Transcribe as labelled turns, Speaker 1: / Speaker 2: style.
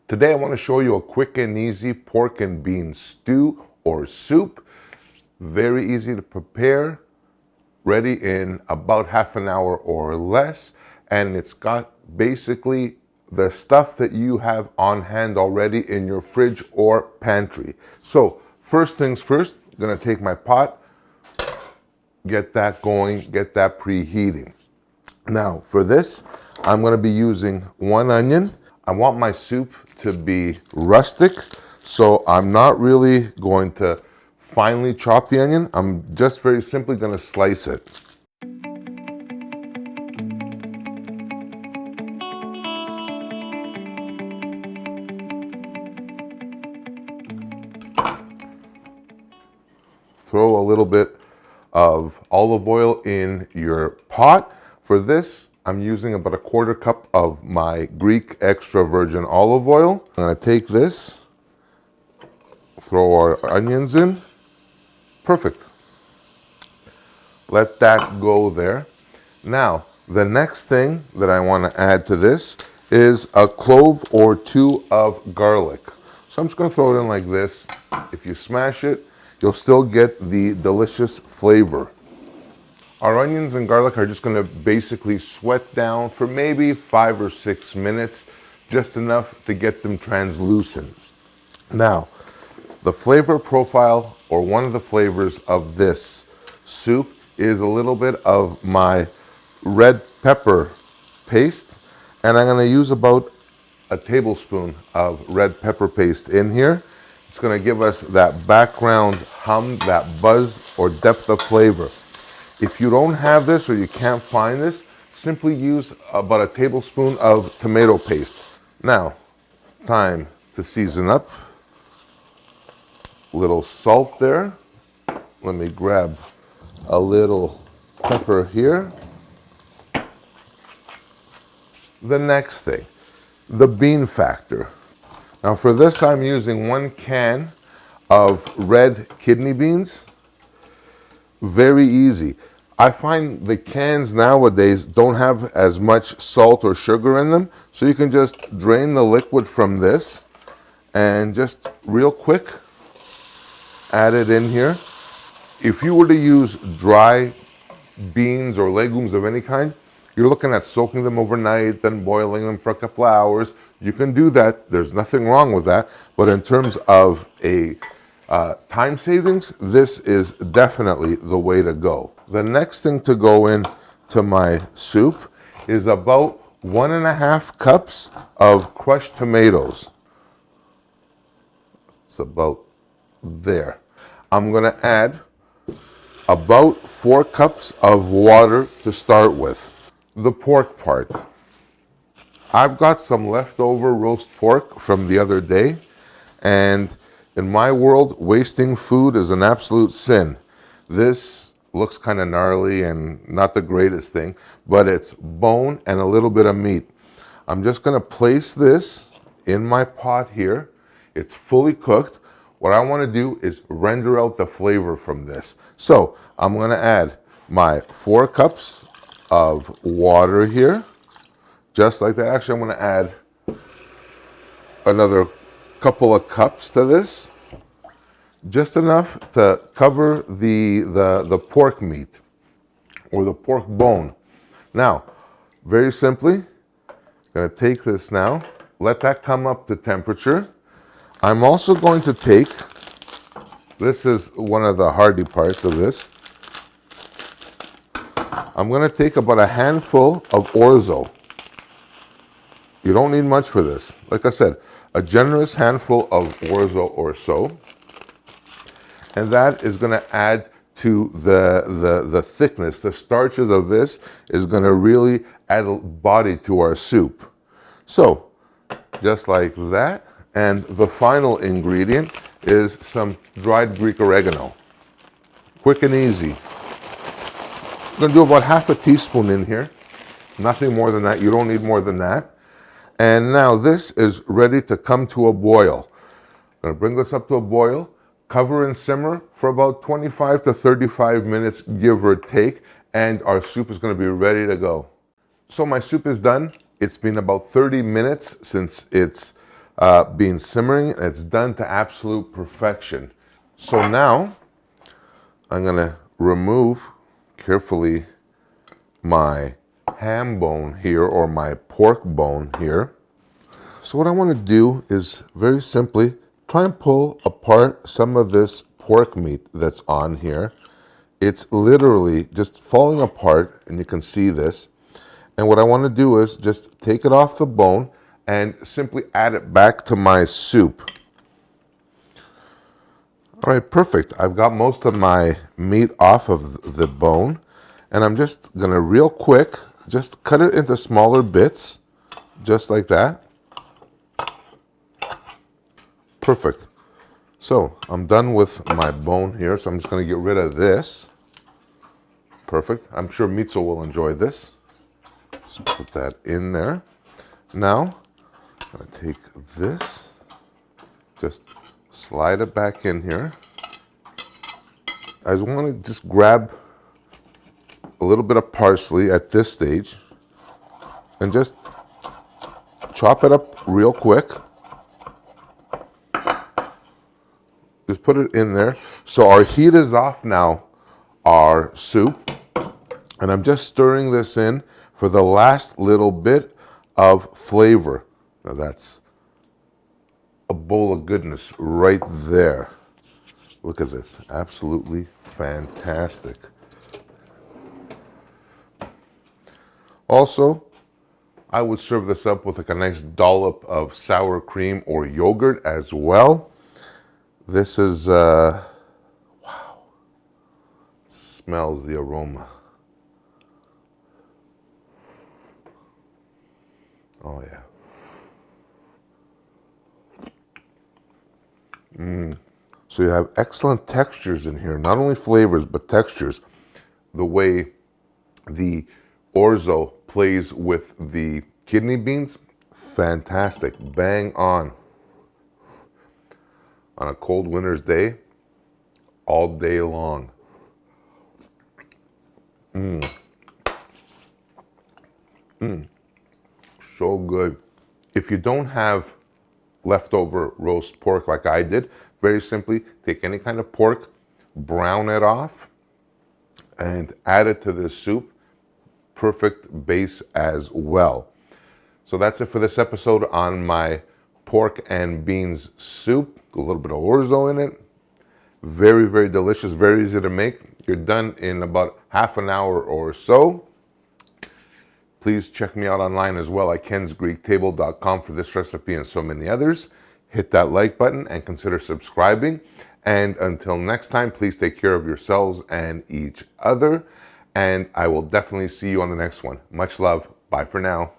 Speaker 1: Today I want to show you a quick and easy pork and bean stew or soup. Very easy to prepare, ready in about half an hour or less, and it's got basically the stuff that you have on hand already in your fridge or pantry. So first things first, I'm going to take my pot, get that going, get that preheating. Now for this, I'm going to be using 1 onion. I want my soup to be rustic, so I'm not really going to finely chop the onion. I'm just very simply going to slice it. Throw a little bit of olive oil in your pot. For this, I'm using about 1/4 cup of my Greek extra virgin olive oil. I'm going to take this, throw our onions in. Perfect. Let that go there. Now, the next thing that I want to add to this is a clove or 2 of garlic. So I'm just going to throw it in like this. If you smash it, you'll still get the delicious flavor. Our onions and garlic are just going to basically sweat down for maybe 5 or 6 minutes, just enough to get them translucent. Now, the flavor profile, or one of the flavors of this soup, is a little bit of my red pepper paste, and I'm going to use about a tablespoon of red pepper paste in here. It's going to give us that background hum, that buzz or depth of flavor. If you don't have this or you can't find this, simply use about a tablespoon of tomato paste. Now, time to season up. Little salt there. Let me grab a little pepper here. The next thing, the bean factor. Now for this, I'm using 1 can of red kidney beans. Very easy. I find the cans nowadays don't have as much salt or sugar in them, so you can just drain the liquid from this and just real quick add it in here. If you were to use dry beans or legumes of any kind, you're looking at soaking them overnight, then boiling them for a couple of hours. You can do that. There's nothing wrong with that. But in terms of a time savings, this is definitely the way to go. The next thing to go in to my soup is about 1.5 cups of crushed tomatoes. It's about there. I'm going to add about 4 cups of water to start with. The pork part. I've got some leftover roast pork from the other day, and in my world, wasting food is an absolute sin. This looks kind of gnarly and not the greatest thing, but it's bone and a little bit of meat. I'm just going to place this in my pot here. It's fully cooked. What I want to do is render out the flavor from this. So I'm going to add my 4 cups of water here, just like that. Actually, I'm going to add another couple of cups to this, just enough to cover the pork meat or the pork bone. Now, very simply, I'm going to take this now, let that come up to temperature. I'm also going to take, this is one of the Hearty parts of this, I'm going to take about a handful of orzo. You don't need much for this. Like I said, a generous handful of orzo or so. And that is going to add to the thickness. The starches of this is going to really add a body to our soup. So, just like that. And the final ingredient is some dried Greek oregano. Quick and easy. I'm going to do about 1/2 teaspoon in here. Nothing more than that. You don't need more than that. And now this is ready to come to a boil. I'm going to bring this up to a boil, cover and simmer for about 25 to 35 minutes, give or take, and our soup is going to be ready to go. So my soup is done. It's been about 30 minutes since it's been simmering, and it's done to absolute perfection. So now I'm going to remove carefully my ham bone here, or my pork bone here. So what I want to do is very simply try and pull apart some of this pork meat that's on here. It's literally just falling apart, and you can see this. And what I want to do is just take it off the bone and simply add it back to my soup. All right, perfect. I've got most of my meat off of the bone, and I'm just gonna real quick just cut it into smaller bits, just like that. Perfect. So I'm done with my bone here, so I'm just gonna get rid of this. Perfect. I'm sure Mitzo will enjoy this. Just put that in there. Now, I'm gonna take this, just slide it back in here. I want to just grab a little bit of parsley at this stage and just chop it up real quick. Just put it in there. So our heat is off now, our soup, and I'm just stirring this in for the last little bit of flavor. Now that's a bowl of goodness right there. Look at this, absolutely fantastic. Also, I would serve this up with like a nice dollop of sour cream or yogurt as well. This is, wow, it smells the aroma. Oh yeah. So you have excellent textures in here, not only flavors, but textures. The way the orzo plays with the kidney beans, fantastic, bang on a cold winter's day, all day long. So good. If you don't have leftover roast pork like I did, very simply take any kind of pork, brown it off, and add it to this soup. Perfect base as well. So that's it for this episode on my pork and beans soup. A little bit of orzo in it. Very, very delicious, very easy to make. You're done in about half an hour or so. Please check me out online as well at kensgreektable.com for this recipe and so many others. Hit that like button and consider subscribing. And until next time, please take care of yourselves and each other. And I will definitely see you on the next one. Much love. Bye for now.